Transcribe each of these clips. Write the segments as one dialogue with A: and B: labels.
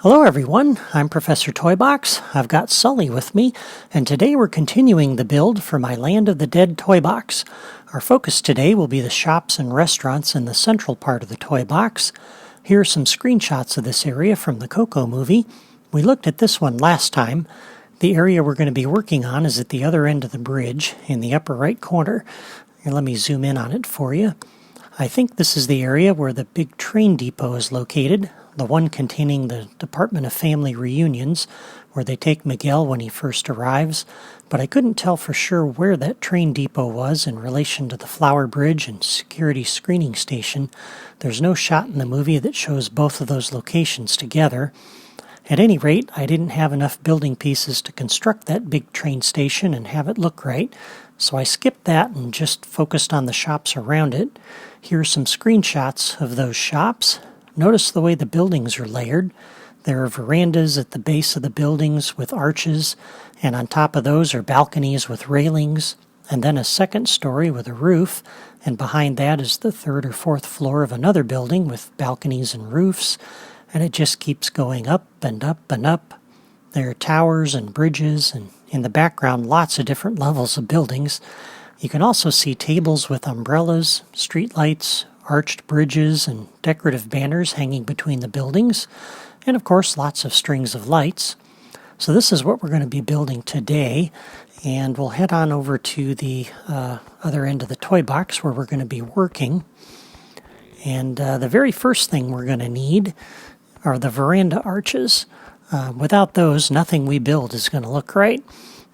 A: Hello everyone, I'm Professor Toybox. I've got Sully with me, and today we're continuing the build for my Land of the Dead toy box. Our focus today will be the shops and restaurants in the central part of the toy box. Here are some screenshots of this area from the Coco movie. We looked at this one last time. The area we're going to be working on is at the other end of the bridge in the upper right corner. Here, let me zoom in on it for you. I think this is the area where the big train depot is located, the one containing the Department of Family Reunions, where they take Miguel when he first arrives, but I couldn't tell for sure where that train depot was in relation to the Flower Bridge and Security Screening Station. There's no shot in the movie that shows both of those locations together. At any rate, I didn't have enough building pieces to construct that big train station and have it look right, so I skipped that and just focused on the shops around it. Here are some screenshots of those shops. Notice the way the buildings are layered. There are verandas at the base of the buildings with arches, and on top of those are balconies with railings, and then a second story with a roof, and behind that is the third or fourth floor of another building with balconies and roofs, and it just keeps going up and up and up. There are towers and bridges, and in the background lots of different levels of buildings. You can also see tables with umbrellas, streetlights, arched bridges, and decorative banners hanging between the buildings, and of course lots of strings of lights. So this is what we're going to be building today, and we'll head on over to the other end of the toy box where we're going to be working. And the very first thing we're going to need are the veranda arches. Without those, nothing we build is going to look right.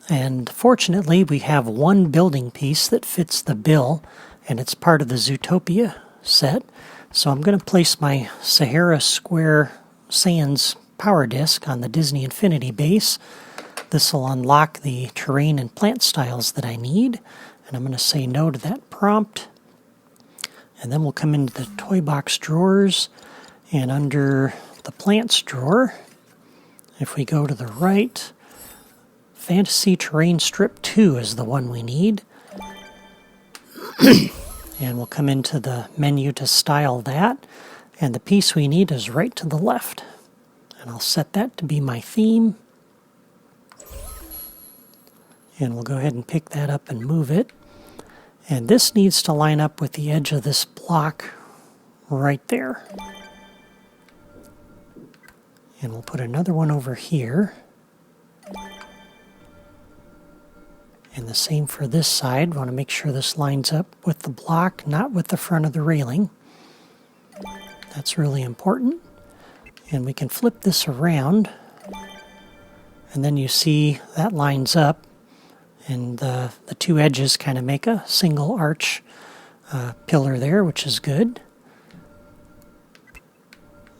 A: And fortunately, we have one building piece that fits the bill, and it's part of the Zootopia set. So I'm going to place my Sahara Square Sands power disc on the Disney Infinity base. This will unlock the terrain and plant styles that I need, and I'm going to say no to that prompt. And then we'll come into the toy box drawers, and under the plants drawer, if we go to the right, Fantasy Terrain Strip 2 is the one we need. And we'll come into the menu to style that, and the piece we need is right to the left. And I'll set that to be my theme. And we'll go ahead and pick that up and move it. And this needs to line up with the edge of this block right there. And we'll put another one over here. And the same for this side. Want to make sure this lines up with the block, not with the front of the railing. That's really important. And we can flip this around. And then you see that lines up. And the two edges kind of make a single arch pillar there, which is good.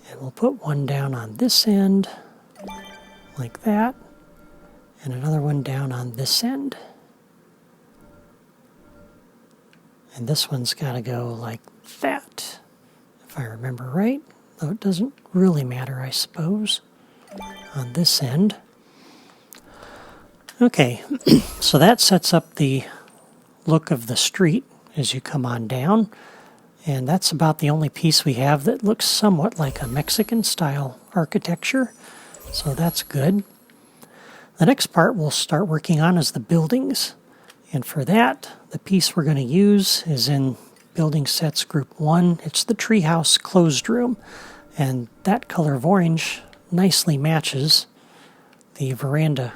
A: And we'll put one down on this end, like that. And another one down on this end. And this one's got to go like that, if I remember right. Though it doesn't really matter, I suppose, on this end. Okay, so that sets up the look of the street as you come on down. And that's about the only piece we have that looks somewhat like a Mexican-style architecture. So that's good. The next part we'll start working on is the buildings. And for that, the piece we're going to use is in Building Sets Group 1. It's the Treehouse Closed Room. And that color of orange nicely matches the veranda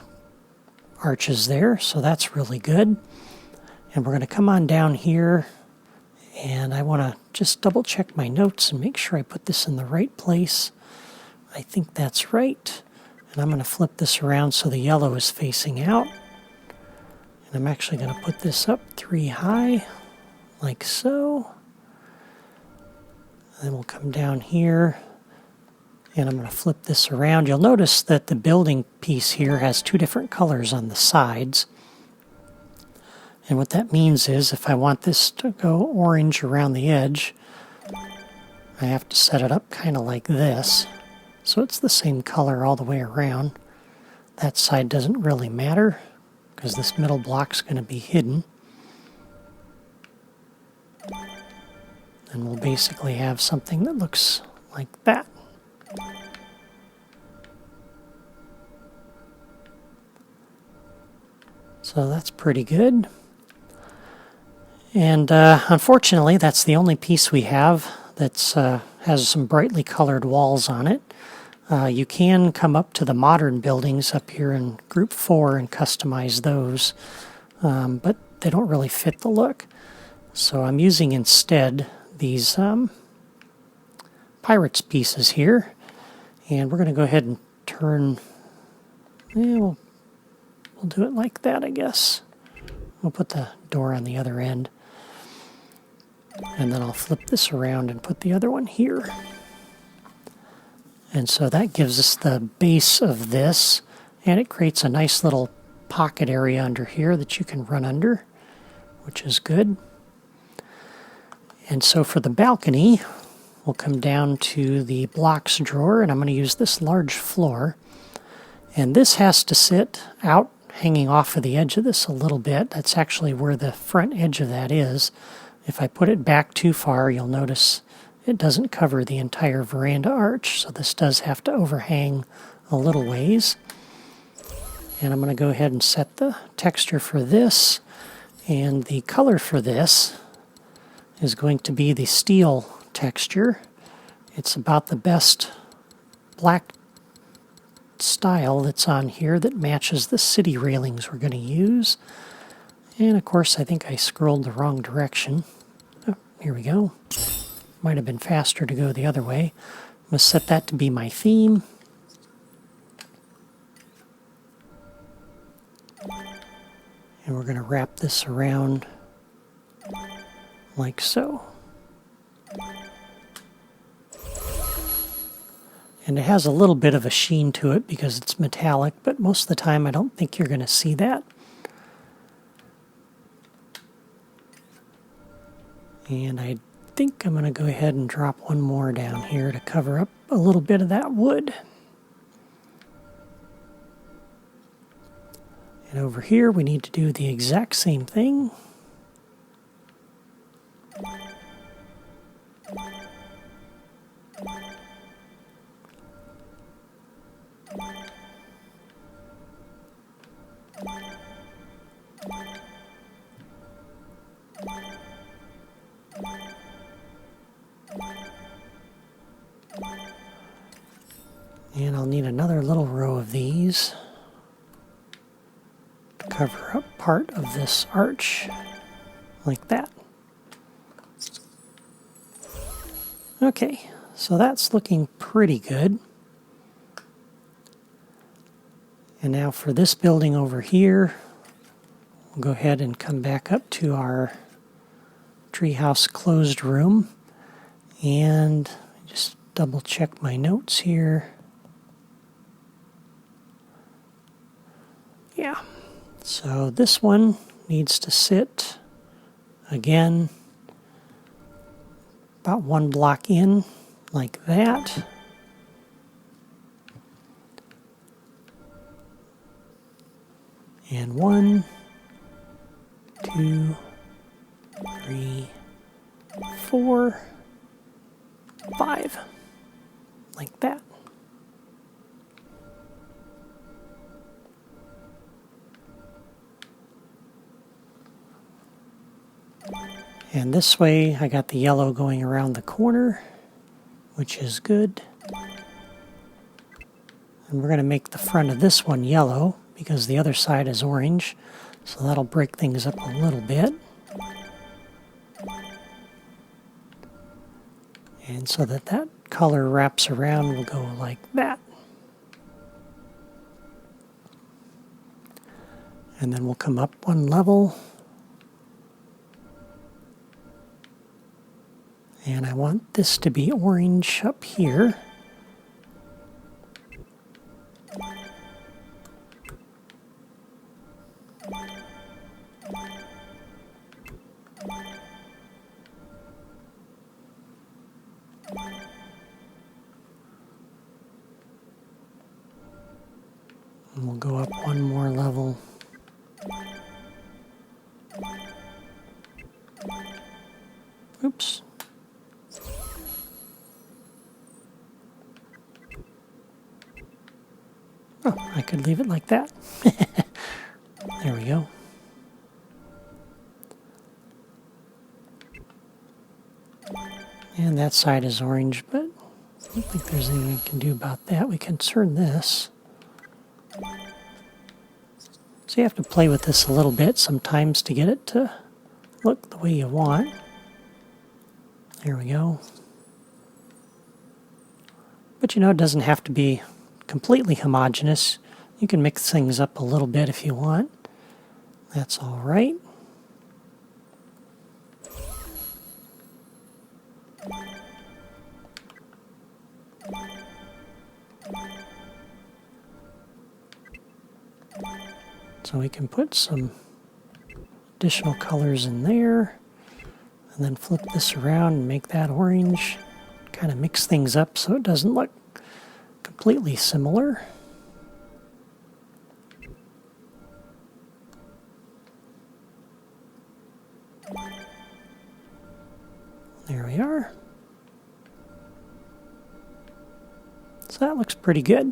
A: arches there, so that's really good. And we're going to come on down here, and I want to just double check my notes and make sure I put this in the right place. I think that's right. And I'm going to flip this around so the yellow is facing out. And I'm actually going to put this up 3 high, like so. And then we'll come down here, and I'm going to flip this around. You'll notice that the building piece here has 2 different colors on the sides. And what that means is if I want this to go orange around the edge, I have to set it up kind of like this. So it's the same color all the way around. That side doesn't really matter, because this middle block's going to be hidden. And we'll basically have something that looks like that. So that's pretty good. And unfortunately, that's the only piece we have that has some brightly colored walls on it. You can come up to the modern buildings up here in Group 4 and customize those, but they don't really fit the look. So I'm using instead these Pirates pieces here, and we're going to go ahead and turn, we'll do it like that, I guess. We'll put the door on the other end. And then I'll flip this around and put the other one here. And so that gives us the base of this, and it creates a nice little pocket area under here that you can run under, which is good. And so for the balcony, we'll come down to the blocks drawer, and I'm going to use this large floor. And this has to sit out, hanging off of the edge of this a little bit. That's actually where the front edge of that is. If I put it back too far, you'll notice it doesn't cover the entire veranda arch, so this does have to overhang a little ways. And I'm going to go ahead and set the texture for this, and the color for this is going to be the steel texture. It's about the best black style that's on here that matches the city railings we're going to use. And of course, I think I scrolled the wrong direction. Oh, here we go. Might have been faster to go the other way. I'm going to set that to be my theme. And we're going to wrap this around like so. And it has a little bit of a sheen to it because it's metallic, but most of the time I don't think you're going to see that. And I think I'm going to go ahead and drop one more down here to cover up a little bit of that wood. And over here we need to do the exact same thing. And I'll need another little row of these to cover up part of this arch, like that. Okay, so that's looking pretty good. And now for this building over here, we'll go ahead and come back up to our treehouse closed room and just double check my notes here. Yeah, so this one needs to sit again about one block in, like that. And 1, 2, 3, 4, 5, like that. And this way I got the yellow going around the corner, which is good. And we're going to make the front of this one yellow because the other side is orange, so that'll break things up a little bit. And so that that color wraps around, we'll go like that. And then we'll come up one level. And I want this to be orange up here. And we'll go up one more level. Oops. Oh, I could leave it like that. There we go. And that side is orange, but I don't think there's anything we can do about that. We can turn this. So you have to play with this a little bit sometimes to get it to look the way you want. There we go. But you know, it doesn't have to be completely homogeneous. You can mix things up a little bit if you want. That's all right. So we can put some additional colors in there, and then flip this around and make that orange. Kind of mix things up so it doesn't look completely similar. There we are. So that looks pretty good.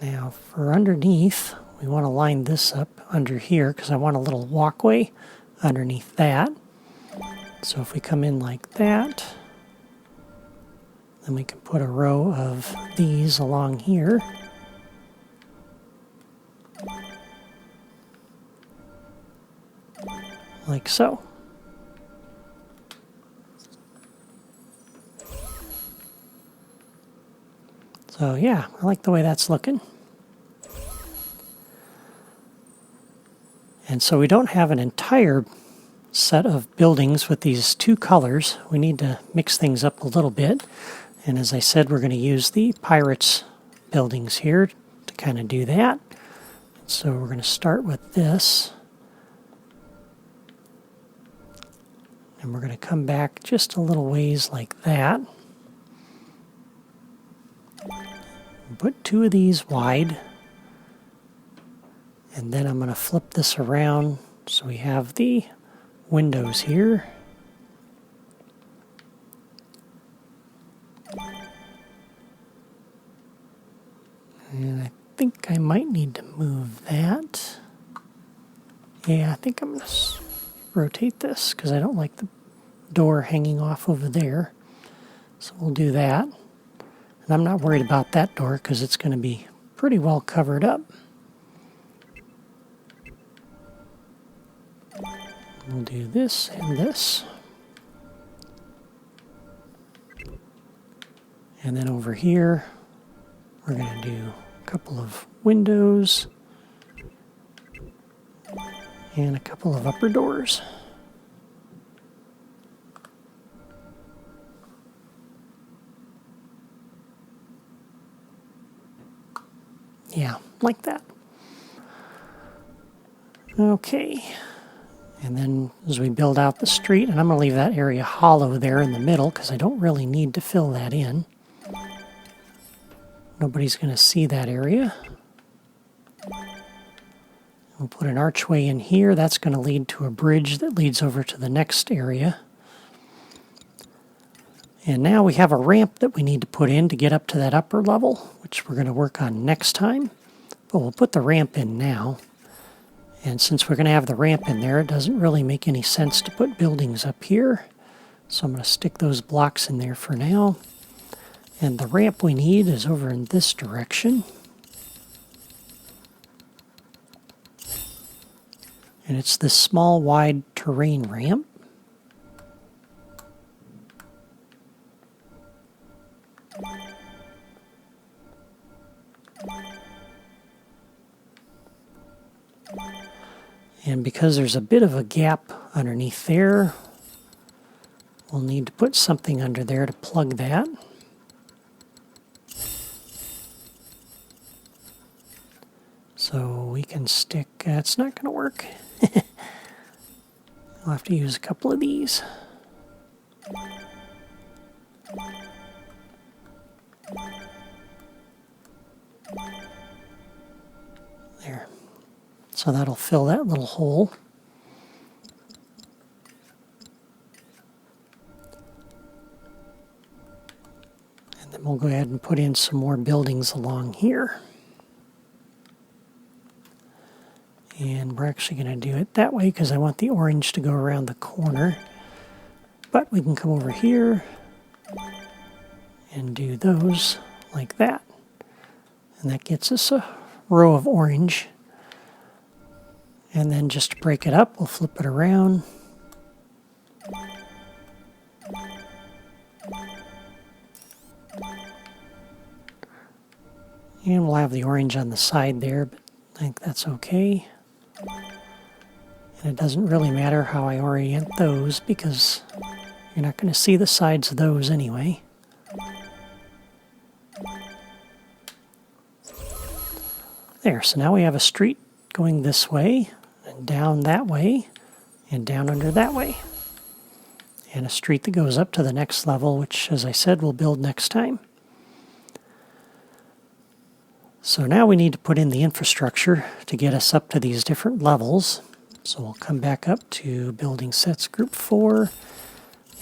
A: Now for underneath, we want to line this up under here because I want a little walkway underneath that. So if we come in like that, then we can put a row of these along here. Like so. So yeah, I like the way that's looking. And so we don't have an entire set of buildings with these two colors. We need to mix things up a little bit. And as I said, we're going to use the Pirates buildings here to kind of do that. So we're going to start with this. And we're going to come back just a little ways like that. Put two of these wide. And then I'm going to flip this around so we have the windows here. And I think I might need to move that. Yeah, I think I'm going to rotate this because I don't like the door hanging off over there. So we'll do that. And I'm not worried about that door because it's going to be pretty well covered up. We'll do this and this. And then over here, we're going to do a couple of windows and a couple of upper doors. Yeah, like that. Okay. And then as we build out the street, and I'm going to leave that area hollow there in the middle because I don't really need to fill that in. Nobody's going to see that area. We'll put an archway in here. That's going to lead to a bridge that leads over to the next area. And now we have a ramp that we need to put in to get up to that upper level, which we're going to work on next time. But we'll put the ramp in now. And since we're going to have the ramp in there, it doesn't really make any sense to put buildings up here. So I'm going to stick those blocks in there for now. And the ramp we need is over in this direction. And it's this small, wide terrain ramp. And because there's a bit of a gap underneath there, we'll need to put something under there to plug that. So we can stick, it's not going to work. I'll have to use a couple of these. There. So that'll fill that little hole. And then we'll go ahead and put in some more buildings along here. And we're actually going to do it that way because I want the orange to go around the corner. But we can come over here and do those like that. And that gets us a row of orange. And then just to break it up, we'll flip it around. And we'll have the orange on the side there, but I think that's okay. And it doesn't really matter how I orient those because you're not going to see the sides of those anyway. There, so now we have a street going this way, and down that way, and down under that way. And a street that goes up to the next level, which, as I said, we'll build next time. So now we need to put in the infrastructure to get us up to these different levels. So we'll come back up to Building Sets Group 4,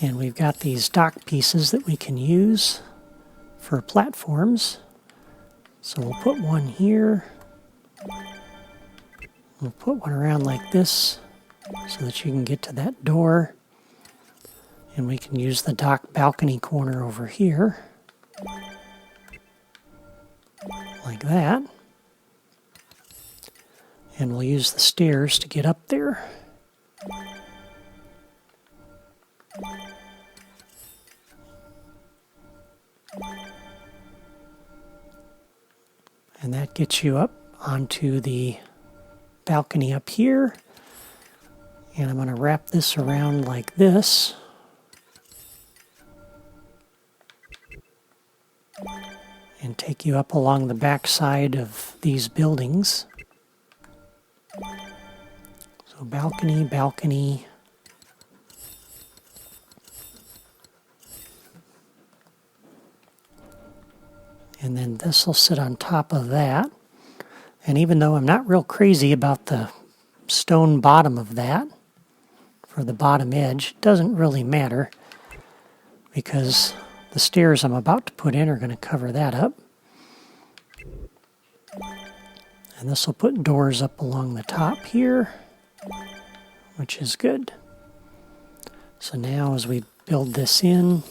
A: and we've got these dock pieces that we can use for platforms. So we'll put one here. We'll put one around like this so that you can get to that door. And we can use the dock balcony corner over here. Like that. And we'll use the stairs to get up there. And that gets you up onto the balcony up here. And I'm going to wrap this around like this. And take you up along the back side of these buildings. So balcony, balcony. And then this will sit on top of that. And even though I'm not real crazy about the stone bottom of that, for the bottom edge, it doesn't really matter because the stairs I'm about to put in are going to cover that up. And this will put doors up along the top here, which is good. So now as we build this in,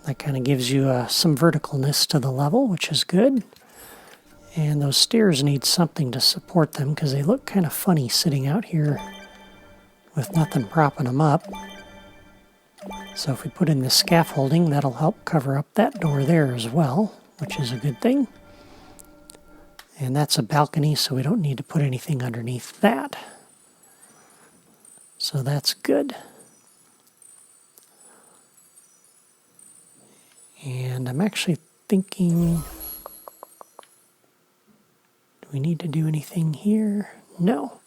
A: that kind of gives you some verticalness to the level, which is good. And those stairs need something to support them because they look kind of funny sitting out here with nothing propping them up. So if we put in the scaffolding, that'll help cover up that door there as well, which is a good thing. And that's a balcony, so we don't need to put anything underneath that. So that's good. And I'm actually thinking, do we need to do anything here? No.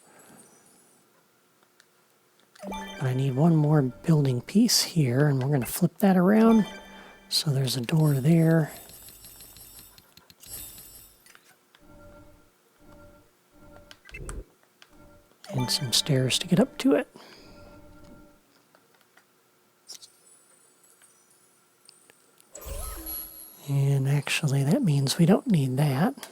A: But I need one more building piece here, and we're going to flip that around. So there's a door there. And some stairs to get up to it. And actually that means we don't need that.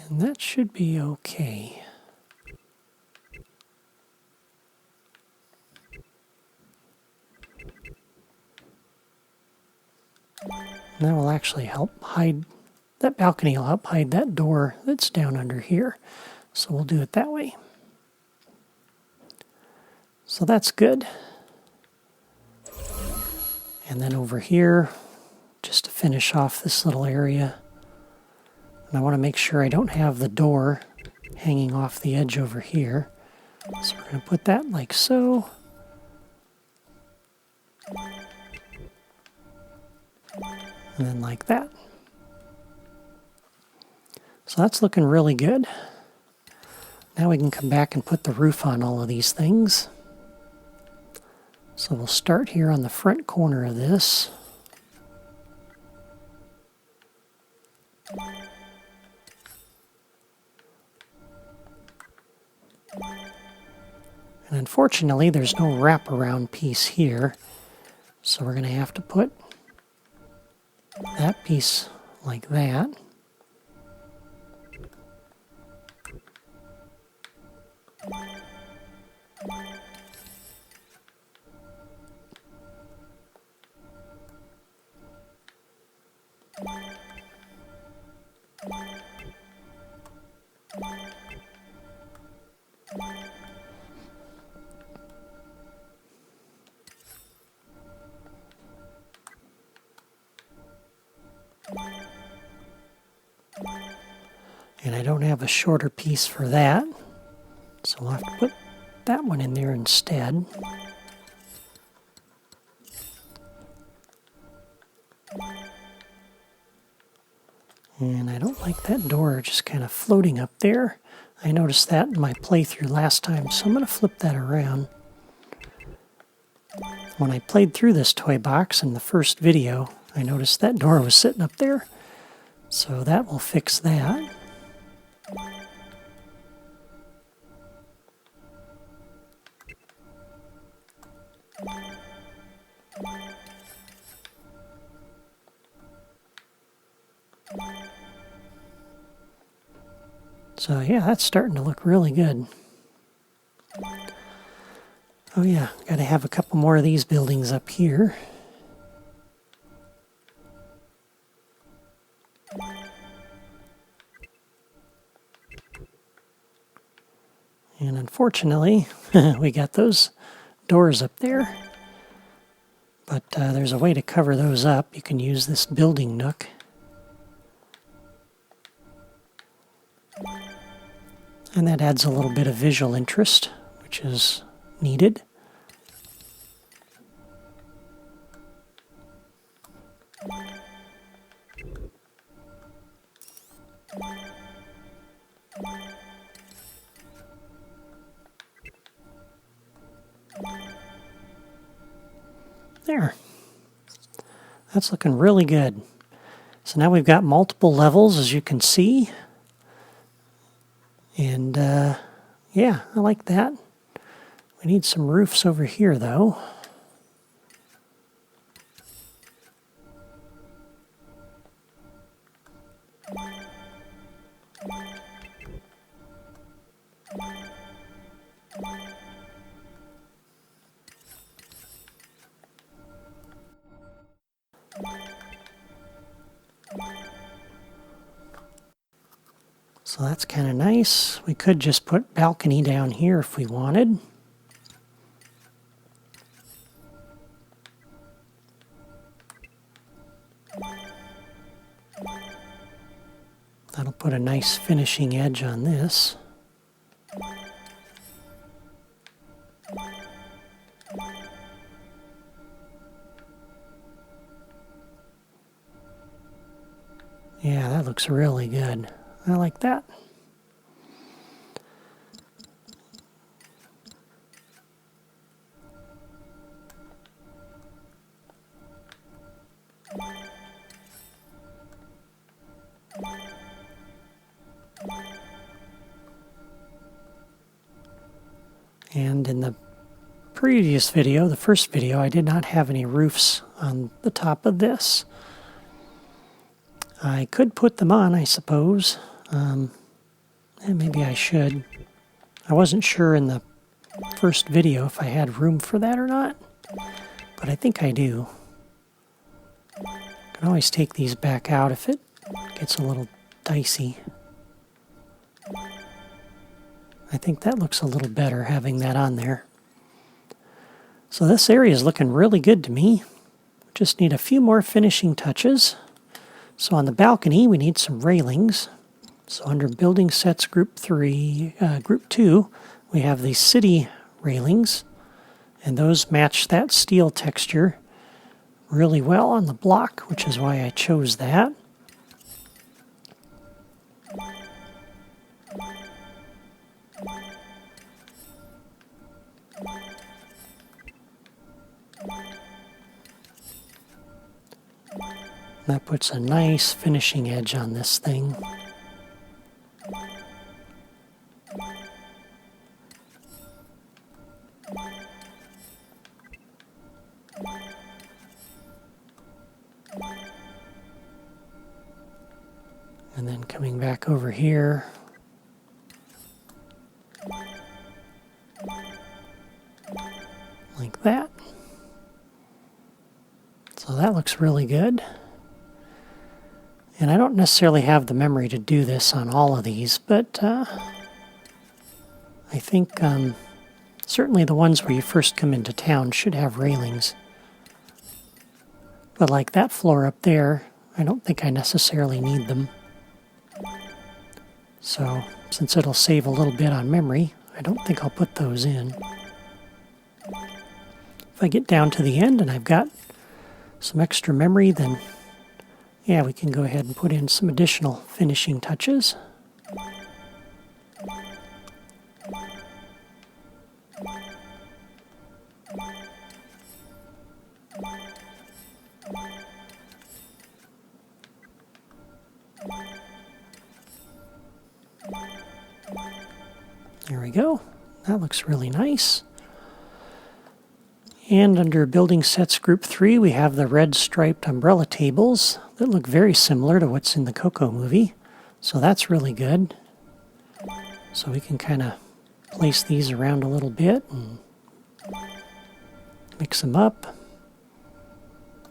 A: And that should be okay. And that will actually help hide, that balcony will help hide that door that's down under here. So we'll do it that way. So that's good. And then over here, just to finish off this little area, and I want to make sure I don't have the door hanging off the edge over here. So we're going to put that like so. And then like that. So that's looking really good. Now we can come back and put the roof on all of these things. So we'll start here on the front corner of this. And unfortunately, there's no wraparound piece here. So we're going to have to put that piece like that. And I don't have a shorter piece for that, so we'll have to put that one in there instead. And I don't like that door just kind of floating up there. I noticed that in my playthrough last time, so I'm going to flip that around. When I played through this toy box in the first video, I noticed that door was sitting up there, so that will fix that. So yeah, that's starting to look really good. Oh yeah, got to have a couple more of these buildings up here. And unfortunately, we got those doors up there. But there's a way to cover those up. You can use this building nook. And that adds a little bit of visual interest, which is needed. There. That's looking really good. So now we've got multiple levels, as you can see. And yeah, I like that. We need some roofs over here, though. So that's kind of nice. We could just put balcony down here if we wanted. That'll put a nice finishing edge on this. Yeah, that looks really good. I like that. And in the previous video, the first video, I did not have any roofs on the top of this. I could put them on, I suppose. And maybe I should. I wasn't sure in the first video if I had room for that or not, but I think I do. I can always take these back out if it gets a little dicey. I think that looks a little better having that on there. So this area is looking really good to me. Just need a few more finishing touches. So on the balcony, we need some railings. So under Building Sets Group 2, we have the city railings, and those match that steel texture really well on the block, which is why I chose that. That puts a nice finishing edge on this thing. And then coming back over here. Like that. So that looks really good. And I don't necessarily have the memory to do this on all of these, but I think certainly the ones where you first come into town should have railings. But like that floor up there, I don't think I necessarily need them. So since it'll save a little bit on memory, I don't think I'll put those in. If I get down to the end and I've got some extra memory, then yeah, we can go ahead and put in some additional finishing touches. There we go. That looks really nice. And under Building Sets Group 3, we have the red striped umbrella tables that look very similar to what's in the Coco movie. So that's really good. So we can kind of place these around a little bit and mix them up.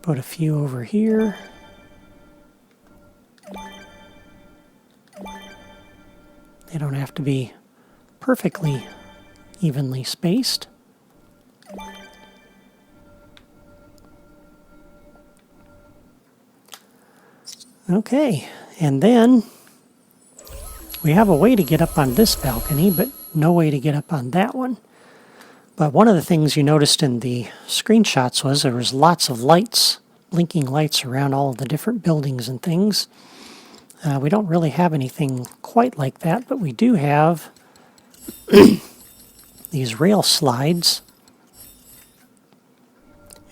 A: Put a few over here. They don't have to be perfectly evenly spaced. Okay, and then we have a way to get up on this balcony, but no way to get up on that one. But one of the things you noticed in the screenshots was there was lots of lights, blinking lights around all of the different buildings and things. We don't really have anything quite like that, but we do have these rail slides.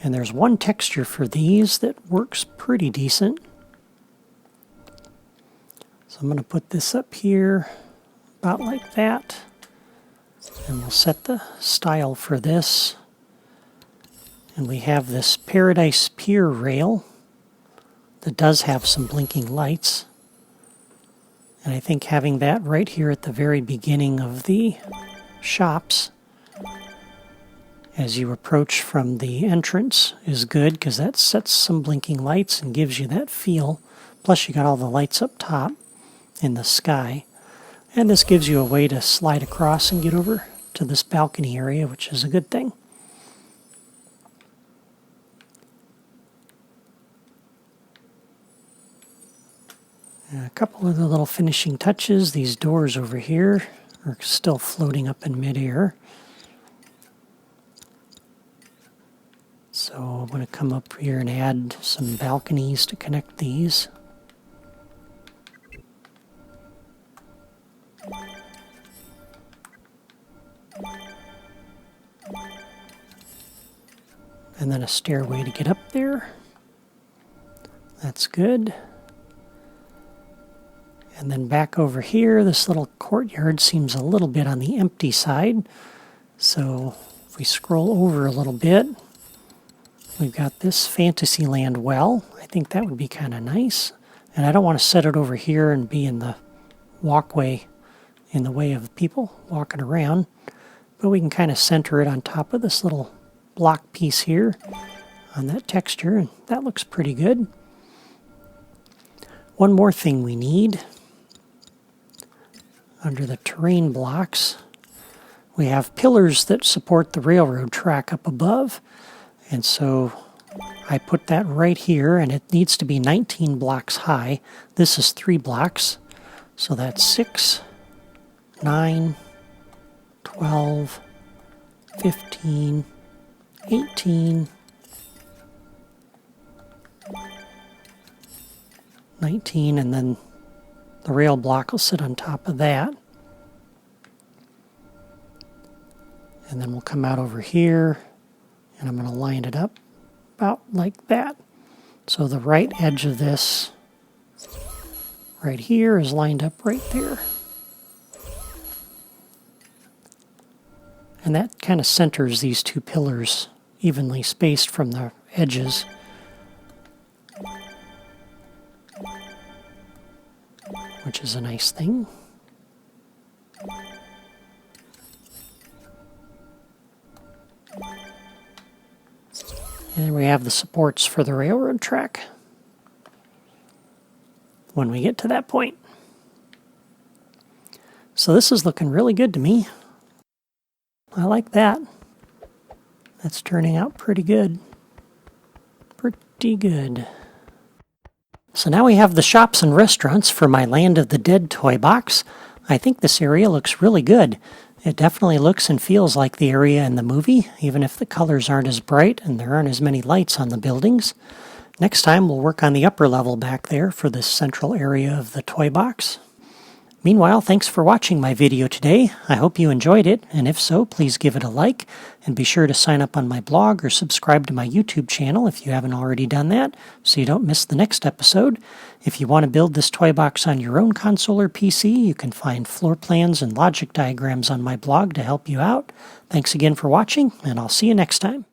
A: And there's one texture for these that works pretty decent. So I'm going to put this up here about like that. And we'll set the style for this. And we have this Paradise Pier rail that does have some blinking lights. And I think having that right here at the very beginning of the shops as you approach from the entrance is good, because that sets some blinking lights and gives you that feel. Plus you got all the lights up top in the sky. And this gives you a way to slide across and get over to this balcony area, which is a good thing. A couple of the little finishing touches. These doors over here are still floating up in midair. So I'm going to come up here and add some balconies to connect these. And then a stairway to get up there. That's good. And then back over here, this little courtyard seems a little bit on the empty side. So if we scroll over a little bit, we've got this Fantasyland well. I think that would be kind of nice. And I don't want to set it over here and be in the walkway in the way of people walking around. But we can kind of center it on top of this little block piece here on that texture, and that looks pretty good. One more thing we need. Under the terrain blocks, we have pillars that support the railroad track up above. And so I put that right here, and it needs to be 19 blocks high. This is 3 blocks. So that's 6, 9, 12, 15, 18, 19, and then the rail block will sit on top of that. And then we'll come out over here, and I'm going to line it up about like that. So the right edge of this right here is lined up right there. And that kind of centers these two pillars evenly spaced from the edges. Which is a nice thing. And then we have the supports for the railroad track when we get to that point. So this is looking really good to me. I like that. That's turning out pretty good. Pretty good. So now we have the shops and restaurants for my Land of the Dead toy box. I think this area looks really good. It definitely looks and feels like the area in the movie, even if the colors aren't as bright and there aren't as many lights on the buildings. Next time we'll work on the upper level back there for this central area of the toy box. Meanwhile, thanks for watching my video today. I hope you enjoyed it, and if so, please give it a like, and be sure to sign up on my blog or subscribe to my YouTube channel if you haven't already done that, so you don't miss the next episode. If you want to build this toy box on your own console or PC, you can find floor plans and logic diagrams on my blog to help you out. Thanks again for watching, and I'll see you next time.